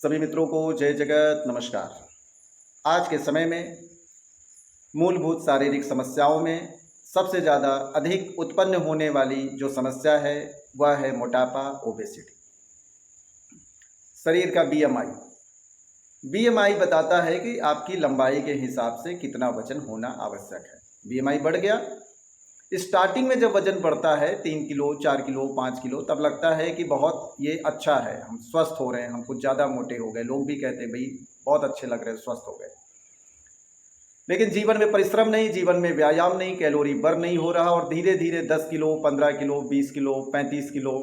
सभी मित्रों को जय जगत नमस्कार। आज के समय में मूलभूत शारीरिक समस्याओं में सबसे ज़्यादा अधिक उत्पन्न होने वाली जो समस्या है वह है मोटापा, ओबेसिटी। शरीर का बीएमआई बताता है कि आपकी लंबाई के हिसाब से कितना वजन होना आवश्यक है। बीएमआई बढ़ गया, स्टार्टिंग में जब वजन बढ़ता है 3 किलो 4 किलो 5 किलो तब लगता है कि बहुत ये अच्छा है, हम स्वस्थ हो रहे हैं, हम कुछ ज़्यादा मोटे हो गए। लोग भी कहते हैं भाई बहुत अच्छे लग रहे हैं, स्वस्थ हो गए। लेकिन जीवन में परिश्रम नहीं, जीवन में व्यायाम नहीं, कैलोरी बर्न नहीं हो रहा और धीरे धीरे 10 किलो 15 किलो 20 किलो 35 किलो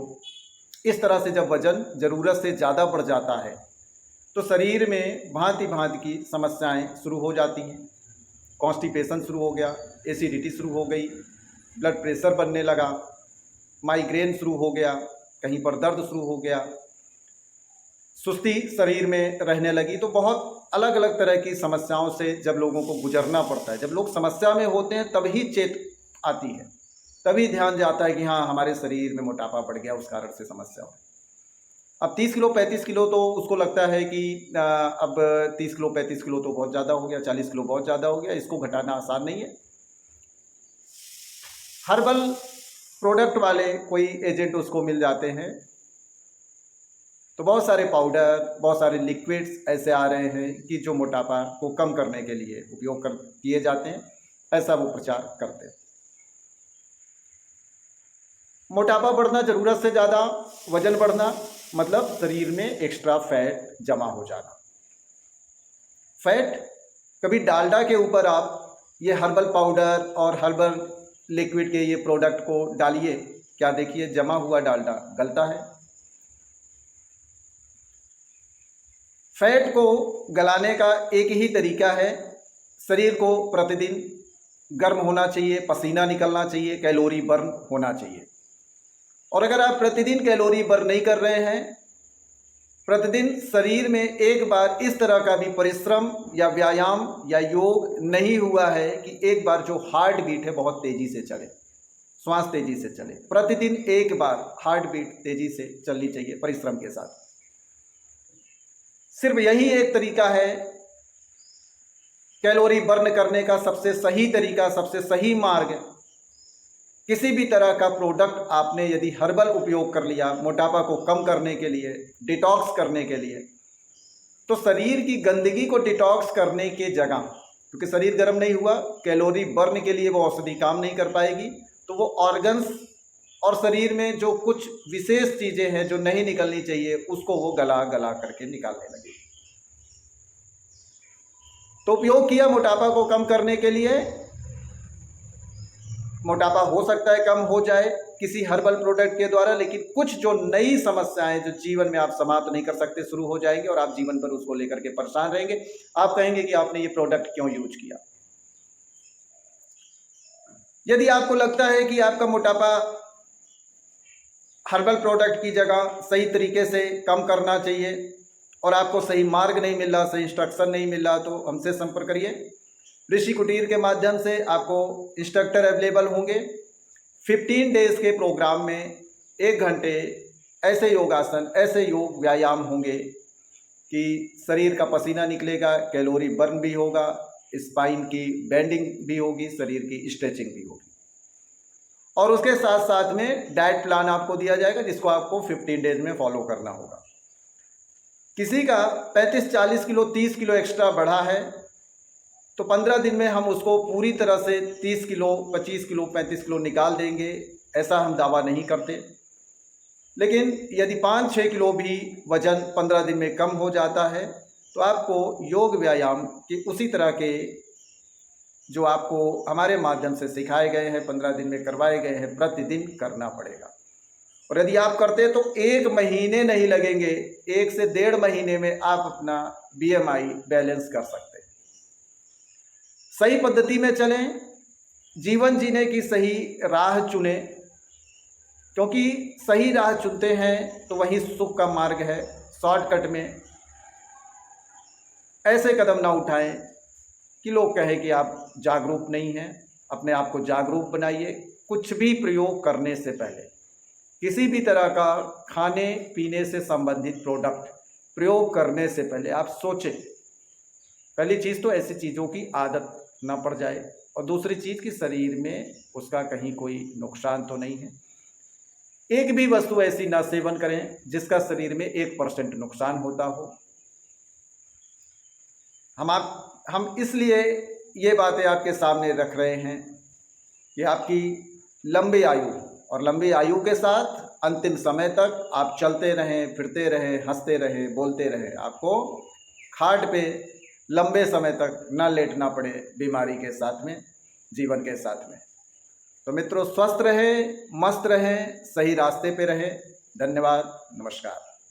इस तरह से जब वजन ज़रूरत से ज़्यादा बढ़ जाता है तो शरीर में भांति भांति की समस्याएं शुरू हो जाती हैं। कॉन्स्टिपेशन शुरू हो गया, एसिडिटी शुरू हो गई, ब्लड प्रेशर बनने लगा, माइग्रेन शुरू हो गया, कहीं पर दर्द शुरू हो गया, सुस्ती शरीर में रहने लगी। तो बहुत अलग अलग तरह की समस्याओं से जब लोगों को गुजरना पड़ता है, जब लोग समस्या में होते हैं तभी चेत आती है, तभी ध्यान जाता है कि हाँ हमारे शरीर में मोटापा बढ़ गया, उस कारण से समस्या हो। अब 30 किलो 35 किलो तो उसको लगता है कि अब 30 किलो 35 किलो तो बहुत ज़्यादा हो गया, 40 किलो बहुत ज़्यादा हो गया, इसको घटाना आसान नहीं है। हर्बल प्रोडक्ट वाले कोई एजेंट उसको मिल जाते हैं, तो बहुत सारे पाउडर, बहुत सारे लिक्विड्स ऐसे आ रहे हैं कि जो मोटापा को कम करने के लिए उपयोग किए जाते हैं, ऐसा वो प्रचार करते हैं। मोटापा बढ़ना, ज़रूरत से ज़्यादा वजन बढ़ना, मतलब शरीर में एक्स्ट्रा फैट जमा हो जाना। फैट कभी डालडा के ऊपर आप ये हर्बल पाउडर और हर्बल लिक्विड के ये प्रोडक्ट को डालिए, क्या देखिए जमा हुआ डालडा गलता है। फैट को गलाने का एक ही तरीका है, शरीर को प्रतिदिन गर्म होना चाहिए, पसीना निकलना चाहिए, कैलोरी बर्न होना चाहिए। और अगर आप प्रतिदिन कैलोरी बर्न नहीं कर रहे हैं, प्रतिदिन शरीर में एक बार इस तरह का भी परिश्रम या व्यायाम या योग नहीं हुआ है कि एक बार जो हार्ट बीट है बहुत तेजी से चले, श्वास तेजी से चले, प्रतिदिन एक बार हार्ट बीट तेजी से चलनी चाहिए परिश्रम के साथ। सिर्फ यही एक तरीका है कैलोरी बर्न करने का, सबसे सही तरीका, सबसे सही मार्ग। किसी भी तरह का प्रोडक्ट आपने यदि हर्बल उपयोग कर लिया मोटापा को कम करने के लिए, डिटॉक्स करने के लिए, तो शरीर की गंदगी को डिटॉक्स करने के जगह, क्योंकि शरीर गर्म नहीं हुआ, कैलोरी बर्न के लिए वो औषधि काम नहीं कर पाएगी, तो वो ऑर्गन्स और शरीर में जो कुछ विशेष चीज़ें हैं जो नहीं निकलनी चाहिए उसको वो गला गला करके निकालने लगी। तो उपयोग किया मोटापा को कम करने के लिए। मोटापा हो सकता है कम हो जाए किसी हर्बल प्रोडक्ट के द्वारा, लेकिन कुछ जो नई समस्याएं जो जीवन में आप समाप्त नहीं कर सकते शुरू हो जाएंगे और आप जीवन भर उसको लेकर के परेशान रहेंगे। आप कहेंगे कि आपने ये प्रोडक्ट क्यों यूज किया। यदि आपको लगता है कि आपका मोटापा हर्बल प्रोडक्ट की जगह सही तरीके से कम करना चाहिए और आपको सही मार्ग नहीं मिल रहा, सही इंस्ट्रक्शन नहीं मिल रहा, तो हमसे संपर्क करिए। ऋषि कुटीर के माध्यम से आपको इंस्ट्रक्टर अवेलेबल होंगे। 15 डेज के प्रोग्राम में 1 घंटे ऐसे योगासन, ऐसे योग व्यायाम होंगे कि शरीर का पसीना निकलेगा, कैलोरी बर्न भी होगा, स्पाइन की बेंडिंग भी होगी, शरीर की स्ट्रेचिंग भी होगी, और उसके साथ साथ में डाइट प्लान आपको दिया जाएगा जिसको आपको 15 डेज में फॉलो करना होगा। किसी का 35-40 किलो 30 किलो एक्स्ट्रा बढ़ा है तो 15 दिन में हम उसको पूरी तरह से 30 किलो 25 किलो 35 किलो निकाल देंगे, ऐसा हम दावा नहीं करते। लेकिन यदि 5-6 किलो भी वजन 15 दिन में कम हो जाता है तो आपको योग व्यायाम के उसी तरह के जो आपको हमारे माध्यम से सिखाए गए हैं, 15 दिन में करवाए गए हैं, प्रतिदिन करना पड़ेगा। और यदि आप करते तो 1 महीने नहीं लगेंगे, 1 से 1.5 महीने में आप अपना बीएमआई बैलेंस कर सकते हैं। सही पद्धति में चलें, जीवन जीने की सही राह चुनें, क्योंकि सही राह चुनते हैं तो वही सुख का मार्ग है। शॉर्टकट में ऐसे कदम ना उठाएं कि लोग कहें कि आप जागरूक नहीं हैं। अपने आप को जागरूक बनाइए। कुछ भी प्रयोग करने से पहले किसी भी तरह का खाने पीने से संबंधित प्रोडक्ट प्रयोग करने से पहले आप सोचें। पहली चीज़ तो ऐसी चीज़ों की आदत ना पड़ जाए, और दूसरी चीज़ कि शरीर में उसका कहीं कोई नुकसान तो नहीं है। एक भी वस्तु ऐसी ना सेवन करें जिसका शरीर में 1% नुकसान होता हो। हम इसलिए ये बातें आपके सामने रख रहे हैं कि आपकी लंबी आयु, और लंबी आयु के साथ अंतिम समय तक आप चलते रहें, फिरते रहें, हंसते रहें, बोलते रहें, आपको खाट पे लंबे समय तक ना लेटना पड़े बीमारी के साथ में, जीवन के साथ में। तो मित्रों, स्वस्थ रहें, मस्त रहें, सही रास्ते पे रहें। धन्यवाद, नमस्कार।